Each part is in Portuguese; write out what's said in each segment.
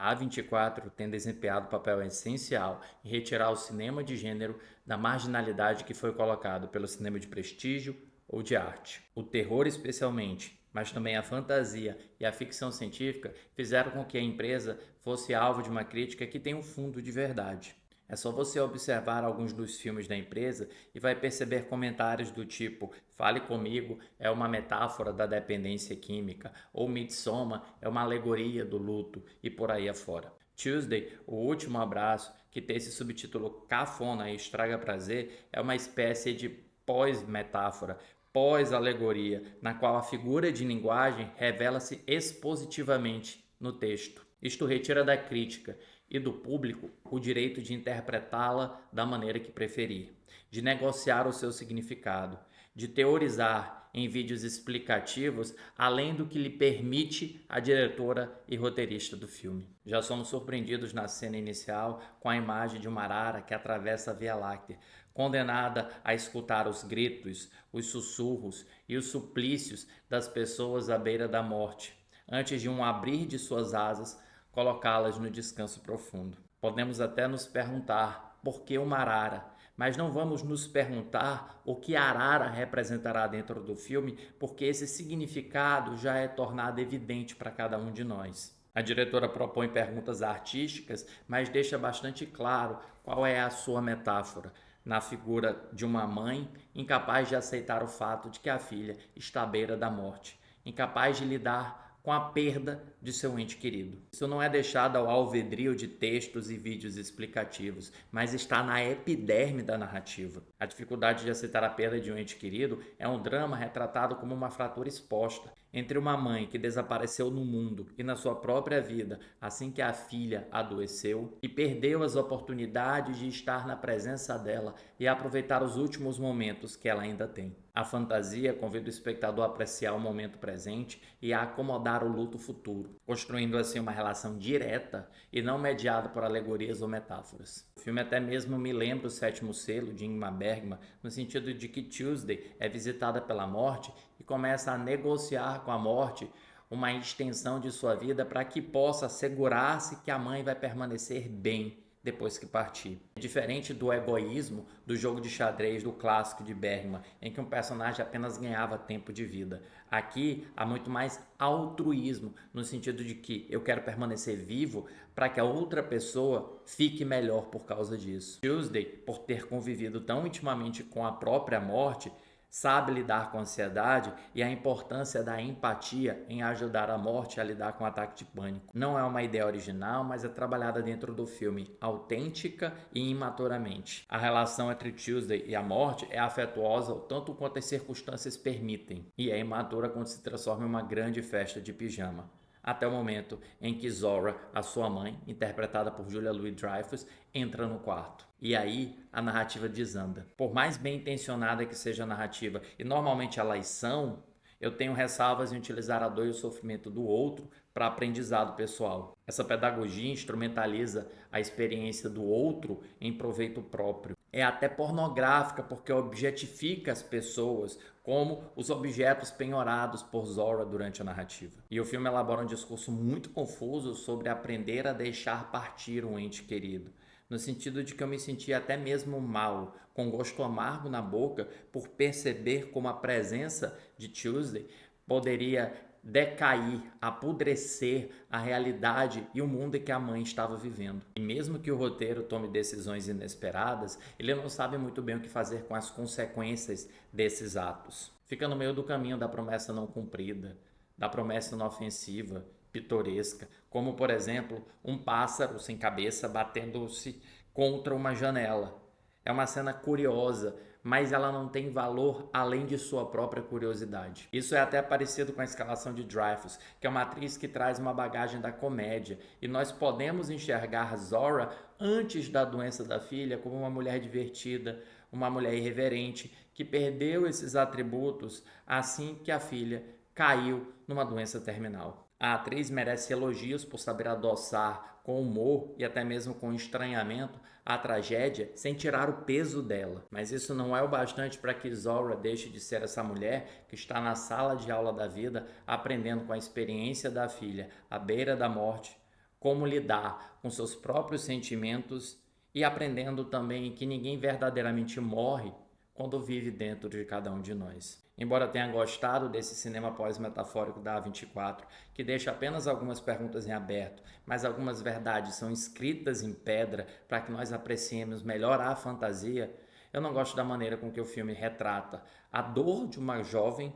A A24 tem desempenhado papel essencial em retirar o cinema de gênero da marginalidade que foi colocado pelo cinema de prestígio ou de arte. O terror, especialmente, mas também a fantasia e a ficção científica fizeram com que a empresa fosse alvo de uma crítica que tem um fundo de verdade. É só você observar alguns dos filmes da empresa e vai perceber comentários do tipo "Fale comigo" é uma metáfora da dependência química, ou Midsommar é uma alegoria do luto e por aí afora. Tuesday, o último abraço, que tem esse subtítulo cafona e estraga prazer, é uma espécie de pós-metáfora, pós-alegoria, na qual a figura de linguagem revela-se expositivamente no texto. Isto retira da crítica e do público o direito de interpretá-la da maneira que preferir, de negociar o seu significado, de teorizar em vídeos explicativos além do que lhe permite a diretora e roteirista do filme. Já somos surpreendidos na cena inicial com a imagem de uma arara que atravessa a Via Láctea, condenada a escutar os gritos, os sussurros e os suplícios das pessoas à beira da morte, antes de um abrir de suas asas colocá-las no descanso profundo. Podemos até nos perguntar por que uma arara, mas não vamos nos perguntar o que a arara representará dentro do filme, porque esse significado já é tornado evidente para cada um de nós. A diretora propõe perguntas artísticas, mas deixa bastante claro qual é a sua metáfora, na figura de uma mãe incapaz de aceitar o fato de que a filha está à beira da morte, incapaz de lidar com a perda de seu ente querido. Isso não é deixado ao alvedrio de textos e vídeos explicativos, mas está na epiderme da narrativa. A dificuldade de aceitar a perda de um ente querido é um drama retratado como uma fratura exposta entre uma mãe que desapareceu no mundo e na sua própria vida assim que a filha adoeceu e perdeu as oportunidades de estar na presença dela e aproveitar os últimos momentos que ela ainda tem. A fantasia convida o espectador a apreciar o momento presente e a acomodar o luto futuro, construindo assim uma relação direta e não mediada por alegorias ou metáforas. O filme até mesmo me lembra o Sétimo Selo, de Ingmar Bergman, no sentido de que Tuesday é visitada pela morte e começa a negociar com a morte uma extensão de sua vida para que possa assegurar-se que a mãe vai permanecer bem depois que partir. É diferente do egoísmo do jogo de xadrez do clássico de Bergman, em que um personagem apenas ganhava tempo de vida. Aqui há muito mais altruísmo, no sentido de que eu quero permanecer vivo para que a outra pessoa fique melhor por causa disso. Tuesday, por ter convivido tão intimamente com a própria morte, sabe lidar com a ansiedade e a importância da empatia em ajudar a morte a lidar com o ataque de pânico. Não é uma ideia original, mas é trabalhada dentro do filme, autêntica e imaturamente. A relação entre Tuesday e a morte é afetuosa o tanto quanto as circunstâncias permitem, e é imatura quando se transforma em uma grande festa de pijama. Até o momento em que Zora, a sua mãe, interpretada por Julia Louis-Dreyfus, entra no quarto. E aí a narrativa desanda. Por mais bem intencionada que seja a narrativa, e normalmente elas são, eu tenho ressalvas em utilizar a dor e o sofrimento do outro para aprendizado pessoal. Essa pedagogia instrumentaliza a experiência do outro em proveito próprio. É até pornográfica porque objetifica as pessoas como os objetos penhorados por Zora durante a narrativa. E o filme elabora um discurso muito confuso sobre aprender a deixar partir um ente querido, no sentido de que eu me sentia até mesmo mal, com gosto amargo na boca, por perceber como a presença de Tuesday poderia decair, apodrecer a realidade e o mundo em que a mãe estava vivendo. E mesmo que o roteiro tome decisões inesperadas, ele não sabe muito bem o que fazer com as consequências desses atos. Fica no meio do caminho da promessa não cumprida, da promessa inofensiva, pitoresca, como por exemplo um pássaro sem cabeça batendo-se contra uma janela. É uma cena curiosa, mas ela não tem valor além de sua própria curiosidade. Isso é até parecido com a escalação de Dreyfus, que é uma atriz que traz uma bagagem da comédia, e nós podemos enxergar Zora antes da doença da filha como uma mulher divertida, uma mulher irreverente, que perdeu esses atributos assim que a filha caiu numa doença terminal. A atriz merece elogios por saber adoçar com humor e até mesmo com estranhamento a tragédia sem tirar o peso dela. Mas isso não é o bastante para que Zora deixe de ser essa mulher que está na sala de aula da vida aprendendo com a experiência da filha à beira da morte como lidar com seus próprios sentimentos e aprendendo também que ninguém verdadeiramente morre quando vive dentro de cada um de nós. Embora tenha gostado desse cinema pós-metafórico da A24, que deixa apenas algumas perguntas em aberto, mas algumas verdades são escritas em pedra para que nós apreciemos melhor a fantasia, eu não gosto da maneira com que o filme retrata a dor de uma jovem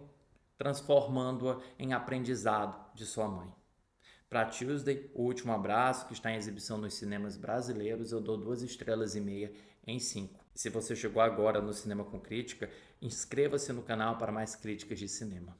transformando-a em aprendizado de sua mãe. Para Tuesday, o último abraço, que está em exibição nos cinemas brasileiros, eu dou 2,5 estrelas em 5. Se você chegou agora no Cinema com Crítica, inscreva-se no canal para mais críticas de cinema.